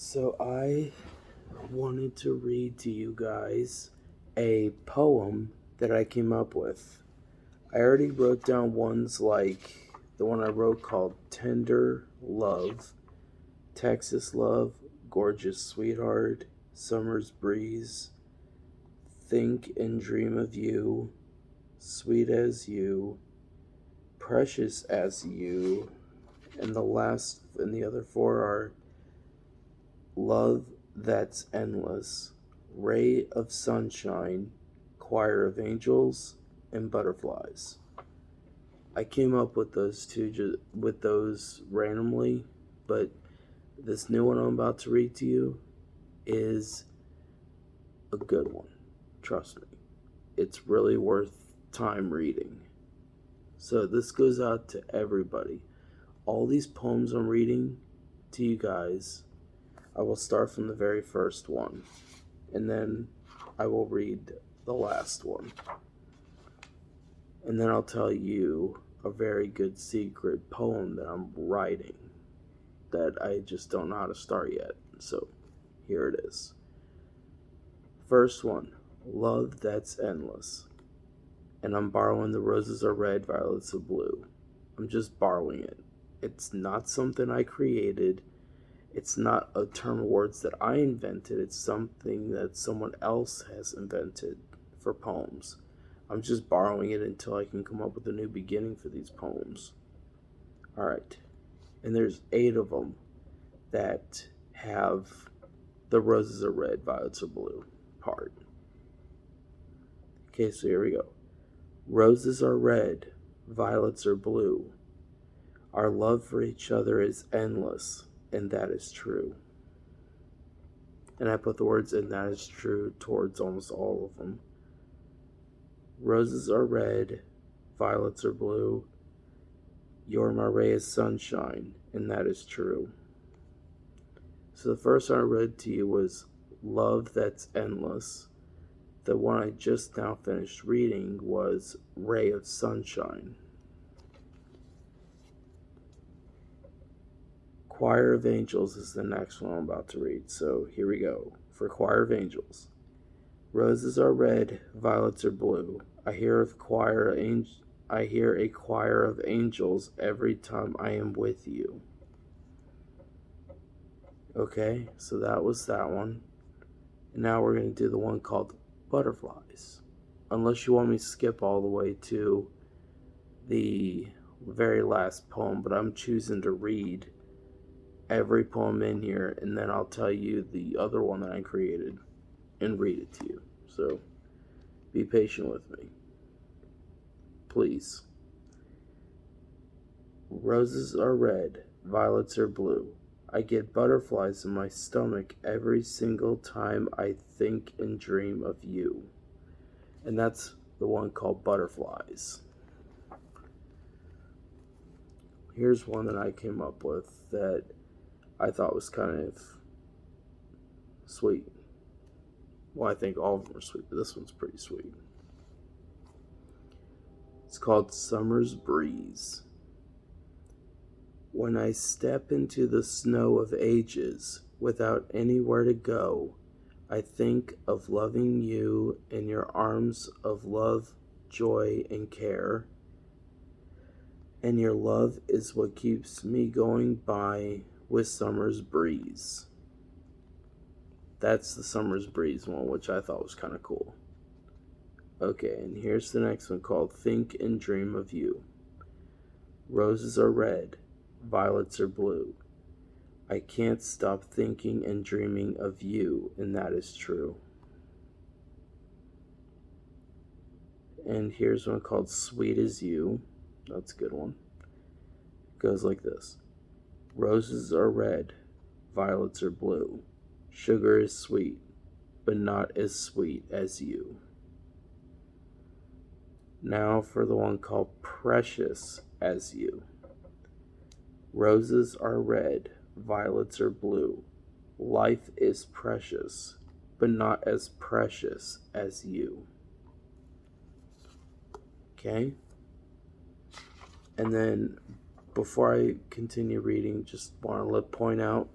So I wanted to read to you guys a poem that I came up with. I already wrote down ones like the one I wrote called Tender Love, Texas Love, Gorgeous Sweetheart, Summer's Breeze, Think and Dream of You, Sweet as You, Precious as You, and the other four are Love That's Endless, Ray of Sunshine, Choir of Angels, and Butterflies. I came up with with those randomly, but this new one I'm about to read to you is a good one. Trust me. It's really worth time reading. So this goes out to everybody. All these poems I'm reading to you guys, I will start from the very first one, and then I will read the last one. And then I'll tell you a very good secret poem that I'm writing that I just don't know how to start yet. So here it is. First one, Love That's Endless. And I'm borrowing the roses are red, violets are blue. I'm just borrowing it. It's not something I created. It's not a term of words that I invented. It's something that someone else has invented for poems. I'm just borrowing it until I can come up with a new beginning for these poems. Alright. And there's 8 of them that have the roses are red, violets are blue part. Okay, so here we go. Roses are red, violets are blue. Our love for each other is endless, and that is true. And I put the words "and that is true" towards almost all of them. Roses are red, violets are blue. You're my ray of sunshine, and that is true. So the first one I read to you was Love That's Endless. The one I just now finished reading was Ray of Sunshine. Choir of Angels is the next one I'm about to read. So here we go. For Choir of Angels. Roses are red, violets are blue. I hear a choir of angels every time I am with you. Okay, so that was that one. And now we're going to do the one called Butterflies. Unless you want me to skip all the way to the very last poem, but I'm choosing to read every poem in here, and then I'll tell you the other one that I created and read it to you. So be patient with me, please. Roses are red, violets are blue. I get butterflies in my stomach every single time I think and dream of you. And that's the one called Butterflies. Here's one that I came up with that I thought was kind of sweet. Well, I think all of them are sweet, but this one's pretty sweet. It's called Summer's Breeze. When I step into the snow of ages without anywhere to go, I think of loving you in your arms of love, joy, and care. And your love is what keeps me going by with Summer's Breeze. That's the Summer's Breeze one, which I thought was kind of cool. Okay, and here's the next one called Think and Dream of You. Roses are red, violets are blue. I can't stop thinking and dreaming of you, and that is true. And here's one called Sweet as You. That's a good one. It goes like this. Roses are red, violets are blue. Sugar is sweet, but not as sweet as you. Now for the one called Precious as You. Roses are red, violets are blue. Life is precious, but not as precious as you. Okay? And then before I continue reading, just want to point out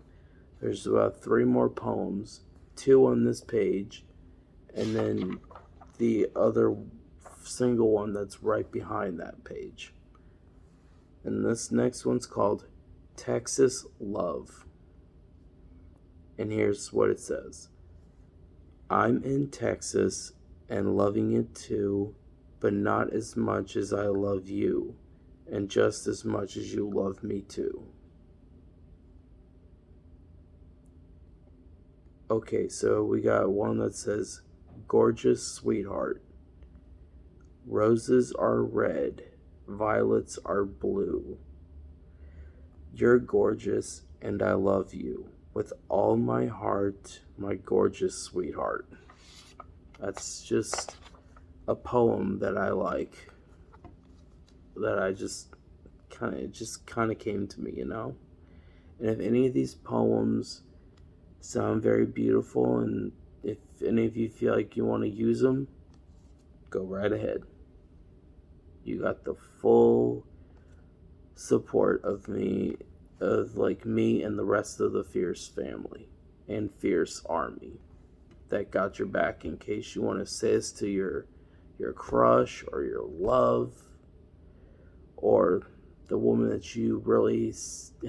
There's about 3 more poems, 2 on this page, and then the other single one that's right behind that page. And this next one's called Texas Love. And here's what it says. I'm in Texas and loving it too, but not as much as I love you, and just as much as you love me too. Okay, so we got one that says, Gorgeous sweetheart. Roses are red, violets are blue. You're gorgeous and I love you with all my heart, my gorgeous sweetheart. That's just a poem that I like, that I just kind of came to me, you know? And if any of these poems sound very beautiful, and if any of you feel like you want to use them, go right ahead. You got the full support of me and the rest of the Fierce family and Fierce Army that got your back in case you want to say this to your crush or your love or the woman that you really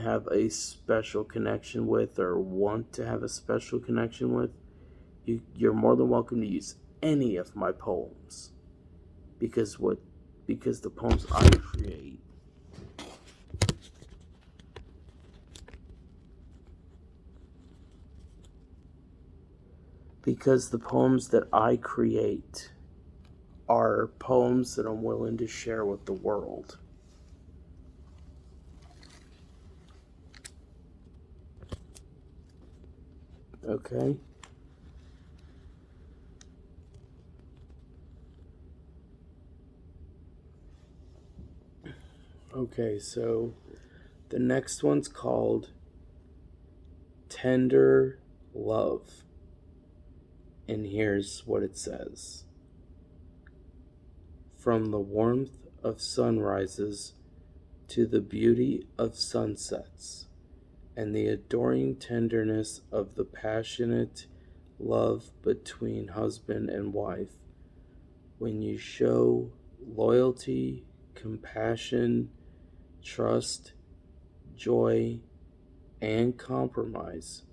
have a special connection with or want to have a special connection with. You're more than welcome to use any of my poems because the poems I create are poems that I'm willing to share with the world. Okay? Okay, so the next one's called Tender Love. And here's what it says. From the warmth of sunrises to the beauty of sunsets, and the adoring tenderness of the passionate love between husband and wife, when you show loyalty, compassion, trust, joy, and compromise,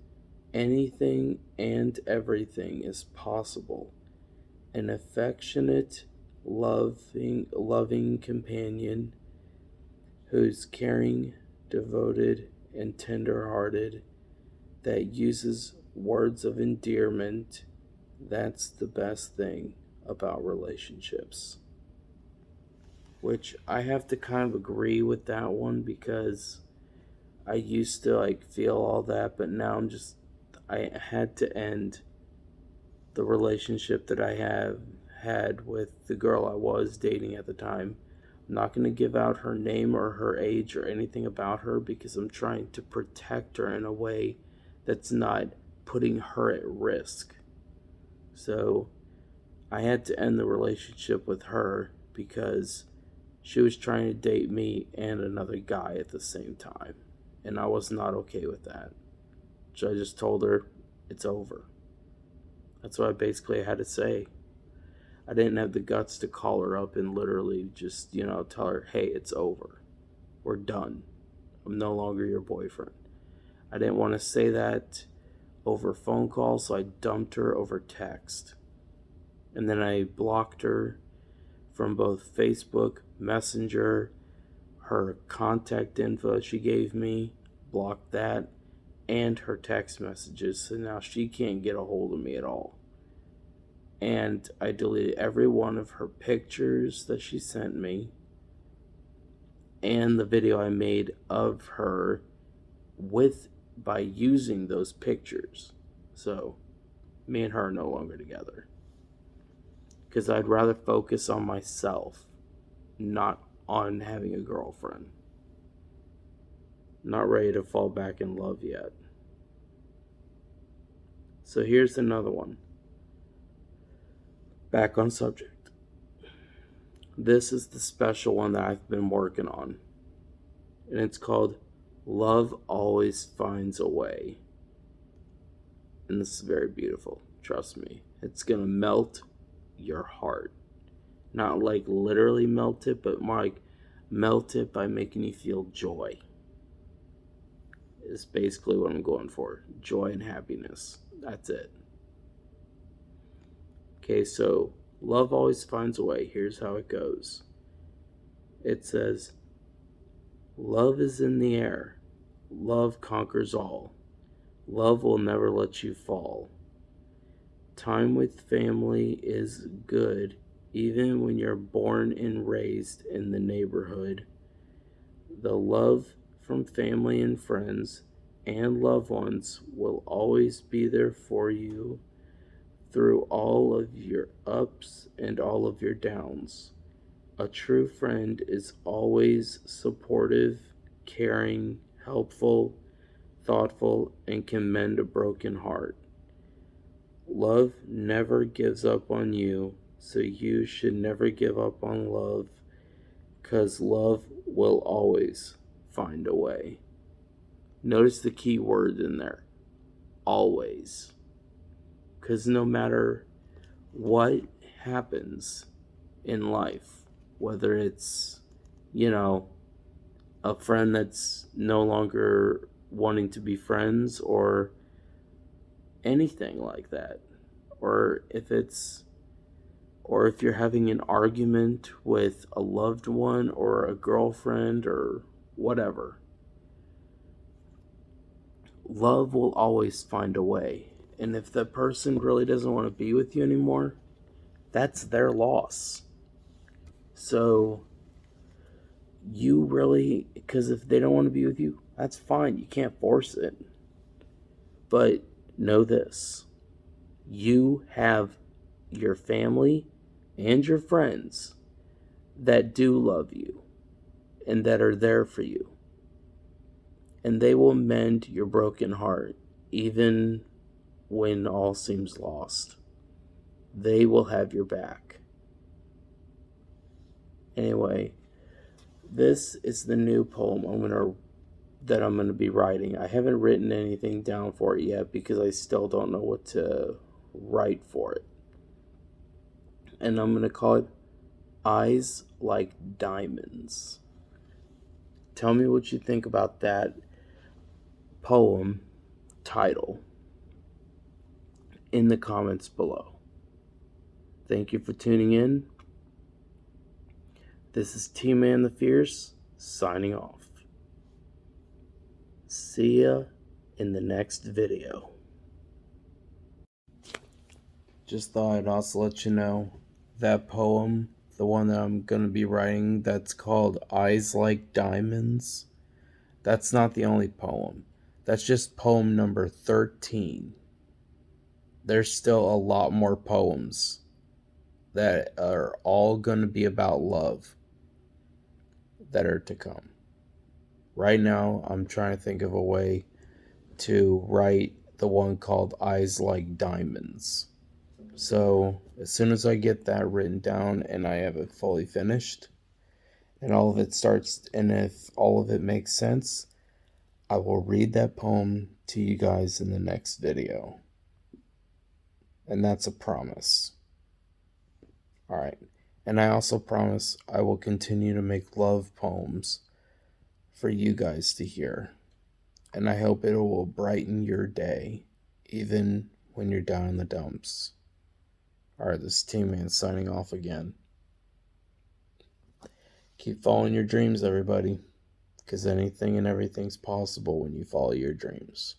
anything and everything is possible. An affectionate, loving companion who's caring, devoted, and tender-hearted, that uses words of endearment. That's the best thing about relationships. Which I have to kind of agree with that one, because I used to feel all that, but now I had to end the relationship that I had with the girl I was dating at the time. I'm not going to give out her name or her age or anything about her, because I'm trying to protect her in a way that's not putting her at risk. So I had to end the relationship with her because she was trying to date me and another guy at the same time. And I was not okay with that. So I just told her it's over. That's what I basically had to say. I didn't have the guts to call her up and literally just, tell her, hey, it's over. We're done. I'm no longer your boyfriend. I didn't want to say that over phone call, so I dumped her over text. And then I blocked her from both Facebook, Messenger, her contact info she gave me, blocked that, and her text messages. So now she can't get a hold of me at all. And I deleted every one of her pictures that she sent me and the video I made of her by using those pictures. So me and her are no longer together, because I'd rather focus on myself, not on having a girlfriend. Not ready to fall back in love yet. So here's another one. Back on subject. This is the special one that I've been working on. And it's called Love Always Finds a Way. And this is very beautiful. Trust me. It's going to melt your heart. Not like literally melt it, but more like melt it by making you feel joy. Is basically what I'm going for. Joy and happiness. That's it. Okay, so love always finds a way. Here's how it goes. It says, love is in the air. Love conquers all. Love will never let you fall. Time with family is good, even when you're born and raised in the neighborhood. The love from family and friends and loved ones will always be there for you through all of your ups and all of your downs. A true friend is always supportive, caring, helpful, thoughtful, and can mend a broken heart. Love never gives up on you, so you should never give up on love, because love will always find a way. Notice the key word in there, always. Because no matter what happens in life, whether it's, a friend that's no longer wanting to be friends or anything like that, or if you're having an argument with a loved one or a girlfriend or whatever, love will always find a way. And if the person really doesn't want to be with you anymore, that's their loss. So you really, because if they don't want to be with you, that's fine. You can't force it. But know this, you have your family and your friends that do love you and that are there for you. And they will mend your broken heart, even when all seems lost. They will have your back. Anyway, this is the new poem that I'm gonna be writing. I haven't written anything down for it yet because I still don't know what to write for it. And I'm gonna call it Eyes Like Diamonds. Tell me what you think about that poem title in the comments below. Thank you for tuning in. This is T-Man the Fierce signing off. See ya in the next video. Just thought I'd also let you know that poem, the one that I'm going to be writing, that's called Eyes Like Diamonds, that's not the only poem. That's just poem number 13. There's still a lot more poems that are all going to be about love that are to come. Right now, I'm trying to think of a way to write the one called Eyes Like Diamonds. So, as soon as I get that written down and I have it fully finished, and all of it starts, and if all of it makes sense, I will read that poem to you guys in the next video. And that's a promise. Alright. And I also promise I will continue to make love poems for you guys to hear. And I hope it will brighten your day, even when you're down in the dumps. Alright, this is T-Man signing off again. Keep following your dreams, everybody. Because anything and everything's possible when you follow your dreams.